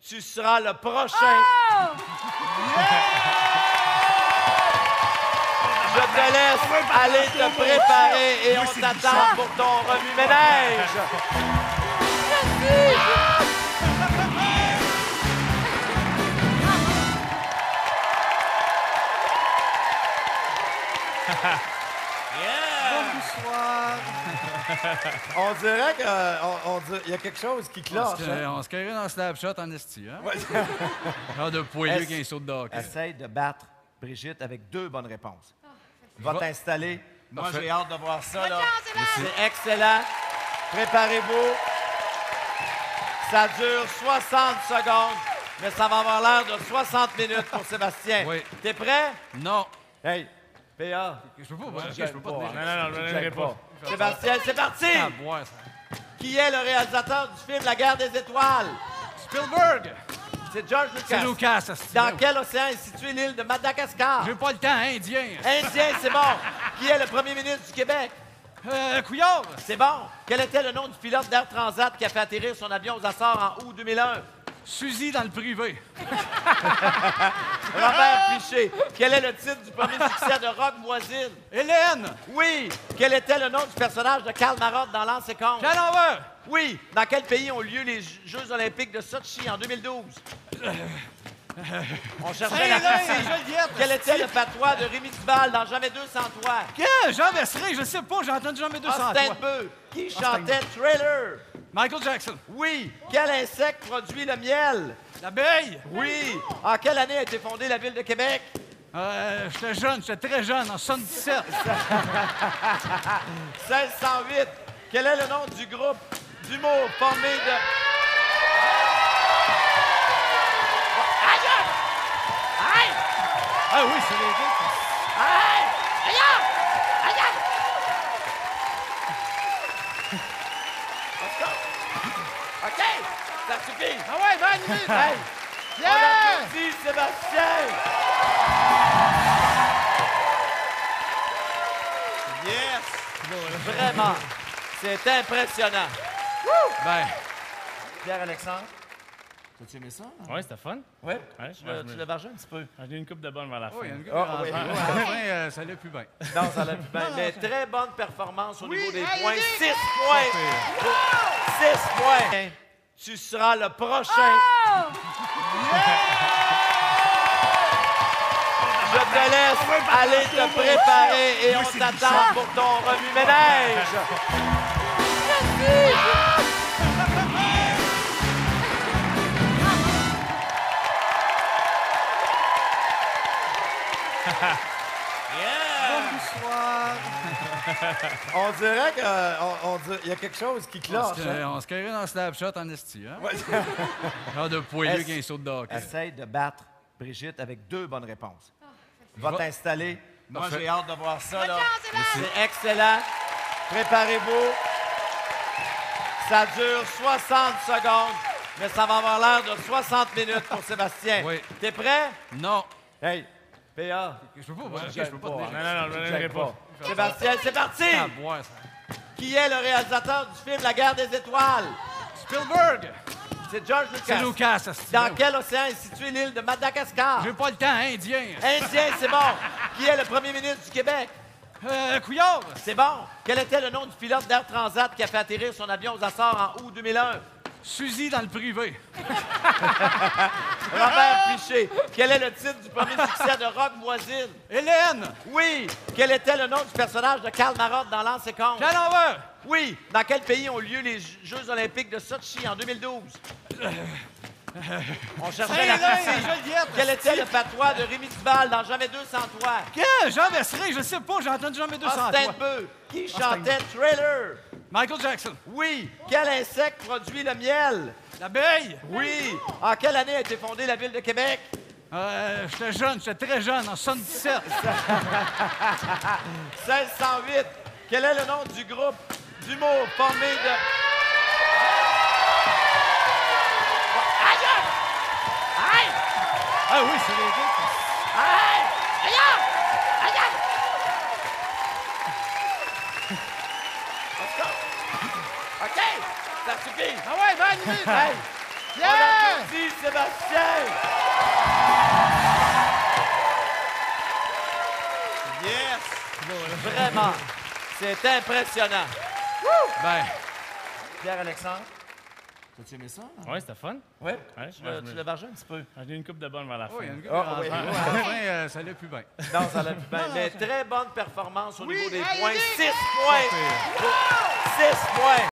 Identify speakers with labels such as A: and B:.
A: Tu seras le prochain. Je te laisse aller te préparer et on t'attend pour ton remue-ménage.
B: Bonsoir.
A: On dirait qu'il y a quelque chose qui cloche.
B: On se carrait dans Snapchat en esti, hein? Genre de poilu qui a un saut de hockey.
A: Essaye de battre Brigitte avec 2 bonnes réponses. Va t'installer. Moi, j'ai hâte de voir ça. Là. C'est excellent. Préparez-vous. Ça dure 60 secondes, mais ça va avoir l'air de 60 minutes pour Sébastien.
B: Oui.
A: T'es prêt?
B: Non.
A: Hey, PA.
B: Je peux pas.
A: Je
B: Je peux pas.
A: Non,
C: je ne gêne pas.
A: Sébastien, c'est parti!
B: À boire, ça.
A: Qui est le réalisateur du film La Guerre des Étoiles?
B: Spielberg.
A: C'est George Lucas.
B: C'est Lucas, esti.
A: Dans quel océan est située l'île de Madagascar?
B: J'ai pas le temps, indien.
A: Indien, c'est bon. Qui est le premier ministre du Québec?
B: Couillard.
A: C'est bon. Quel était le nom du pilote d'Air Transat qui a fait atterrir son avion aux Açores en août 2001?
B: Suzy dans le privé.
A: Robert Piché. Quel est le titre du premier succès de Rock Voisine?
B: Hélène.
A: Oui. Quel était le nom du personnage de Karl Marotte dans Lance et Compte?
B: Jean Lanveur.
A: Oui. Dans quel pays ont lieu les Jeux olympiques de Sochi en 2012? On cherchait la Russie. Quel était le patois de Rémi Duval dans Jamais 200 toi?
B: Quel? Jean Vesseray, je sais pas, j'ai entendu Jamais 200
A: Austin
B: toi.
A: Beu. Qui chantait Thriller?
B: Michael Jackson.
A: Oui. Quel insecte produit le miel?
B: L'abeille.
A: Oui. En quelle année a été fondée la ville de Québec?
B: J'étais jeune, j'étais très jeune, en 77.
A: 1608. Quel est le nom du groupe d'humour formé de... Aïe!
B: Ah oui, c'est les gars.
A: Aïe! Aïe! Aïe! Let's go! OK! Ça suffit!
B: Ah ouais, ben animé.
A: Hey! On applaudit Sébastien! Yes! Vraiment! C'est impressionnant!
B: Ben,
A: Pierre-Alexandre, as-tu aimé ça?
C: Ouais, c'était fun.
A: Oui?
C: Ouais,
A: Tu l'as vargé un petit peu?
C: J'ai eu une coupe de bonne vers la fin.
B: oui, il y a une
A: Ah, oui.
B: à la fin, ça allait plus bien.
A: Non, ça l'a plus bien. Mais très bonne performance au niveau des points. 6 points! 6 points! Tu seras le prochain. Je te laisse aller te préparer et on t'attend pour ton remue-ménage.
B: Bonsoir.
A: On dirait qu'il y a quelque chose qui cloche.
B: On se carrait dans Snapchat en esti, hein? Genre de poilu qui a un saut de hockey.
A: Essaye de battre Brigitte avec 2 bonnes réponses. Va t'installer. Moi, j'ai hâte de voir ça. Là. C'est excellent. Préparez-vous. Ça dure 60 secondes, mais ça va avoir l'air de 60 minutes pour Sébastien.
B: Oui.
A: T'es prêt?
B: Non.
A: Hey, PA.
B: Je peux pas.
A: Je
B: Je peux pas.
C: Non, je ne gêne pas.
A: Sébastien, c'est parti!
B: À boire, ça.
A: Qui est le réalisateur du film La Guerre des Étoiles?
B: Spielberg.
A: C'est George Lucas.
B: C'est Lucas, esti.
A: Dans quel océan est située l'île de Madagascar?
B: J'ai pas le temps, indien.
A: Indien, c'est bon. Qui est le premier ministre du Québec?
B: Couillard.
A: C'est bon. Quel était le nom du pilote d'Air Transat qui a fait atterrir son avion aux Açores en août 2001?
B: Suzy dans le privé.
A: Robert Piché. Quel est le titre du premier succès de Rock Voisine?
B: Hélène.
A: Oui. Quel était le nom du personnage de Karl Marotte dans Lance et Compte?
B: Jean Lanveur.
A: Oui. Dans quel pays ont lieu les Jeux olympiques de Sochi en 2012? On cherchait la Russie. Quel était le patois de Rémi Duval dans Jamais 200 toi?
B: Quel? Jean Vesseray, je sais pas, j'ai entendu Jamais 200
A: Austin
B: toi.
A: Beu. Qui chantait Thriller?
B: Michael Jackson.
A: Oui. Quel insecte produit le miel?
B: L'abeille.
A: Oui. En quelle année a été fondée la ville de Québec?
B: J'étais jeune, j'étais très jeune, en 77.
A: 1608. Quel est le nom du groupe d'humour formé de... Aïe! Aïe!
B: Ah oui, c'est les gars.
A: Aïe! Aïe! Aïe! Let's go! OK! Ça suffit!
B: Ah ouais, ben animé.
A: Hey! On Sébastien! Yes! Vraiment, c'est impressionnant.
B: Ben,
A: Pierre-Alexandre, as-tu aimé ça?
C: Ouais, c'était fun.
A: Oui?
C: Ouais,
A: Tu l'as vargé un petit peu?
C: J'ai eu une coupe de bonne vers la fin.
B: oh, il y a une
A: Ah, oui.
B: à la fin, ça allait plus bien.
A: Non, ça l'a plus bien. Mais très bonne performance au niveau des points. 6 points. 6 points.